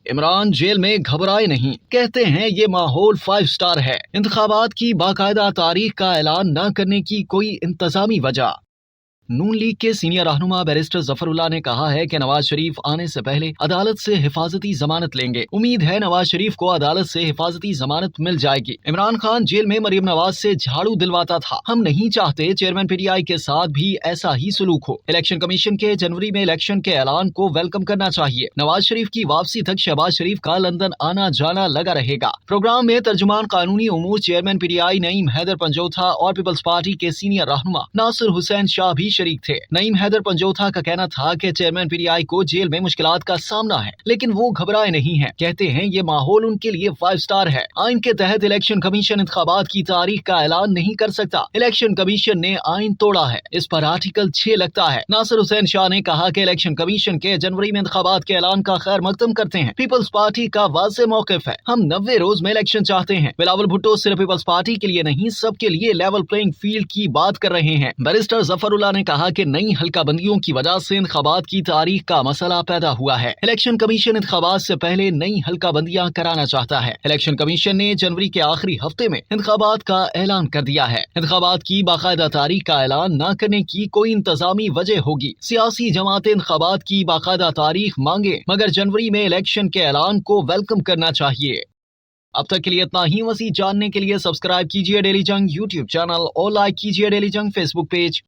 Imran jail में घबराए नहीं, कहते हैं ये माहौल 5 स्टार है। इंतखाबात की बाकायदा तारीख का ऐलान न करने की कोई इंतजामी वजह। नून लीग के सीनियर रहनुमा बैरिस्टर जफरुल्लाह ने कहा है कि नवाज शरीफ आने से पहले अदालत से हिफाजती जमानत लेंगे। उम्मीद है नवाज शरीफ को अदालत से हिफाजती जमानत मिल जाएगी। इमरान खान जेल में मरीम नवाज से झाड़ू दिलवाता था। हम नहीं चाहते चेयरमैन पीटीआई के साथ भी ऐसा ही सलूक हो। इलेक्शन कमीशन के जनवरी में इलेक्शन के ऐलान को वेलकम करना चाहिए। नवाज शरीफ की वापसी तक शहबाज शरीफ का लंदन आना जाना लगा रहेगा। प्रोग्राम में तर्जुमान कानूनी उमूर चेयरमैन पीटीआई नईम हैदर पंजोथा और पीपल्स पार्टी के सीनियर रहनुमा नासिर हुसैन शाह भी शरीक थे। नईम हैदर पंजोथा का कहना था कि चेयरमैन पीटीआई को जेल में मुश्किलात का सामना है, लेकिन वो घबराए नहीं हैं। कहते हैं ये माहौल उनके लिए 5 स्टार है। आइन के तहत इलेक्शन कमीशन इंतखाबात की तारीख का ऐलान नहीं कर सकता। इलेक्शन कमीशन ने आइन तोड़ा है, इस पर आर्टिकल 6 लगता है। नासिर हुसैन शाह ने कहा कि इलेक्शन कमीशन के जनवरी में इंतखाबात के ऐलान का खैर मकदम करते हैं। पीपल्स पार्टी का वाज़ेह मौक़िफ़ है, हम 90 रोज में इलेक्शन चाहते हैं। बिलावल भुट्टो सिर्फ पीपल्स पार्टी के लिए नहीं, सबके लिए लेवल प्लेइंग फील्ड की बात कर रहे हैं। बैरिस्टर जफरुल्लाह ने कहा कि नई हल्का बंदियों की वजह से इंतखाबात की तारीख का मसला पैदा हुआ है। इलेक्शन कमीशन इंतखाबात से पहले नई हल्का बंदियां कराना चाहता है। इलेक्शन कमीशन ने जनवरी के आखिरी हफ्ते में इंतखाबात का ऐलान कर दिया है। इंतखाबात की बाकायदा तारीख का ऐलान न करने की कोई इंतजामी वजह होगी। सियासी जमातें इंतखाबात की बाकायदा तारीख मांगे, मगर जनवरी में इलेक्शन के ऐलान को वेलकम करना चाहिए। अब तक के लिए इतना ही। मज़ीद जानने के लिए सब्सक्राइब कीजिए डेली जंग यूट्यूब चैनल और लाइक कीजिए डेली जंग फेसबुक पेज।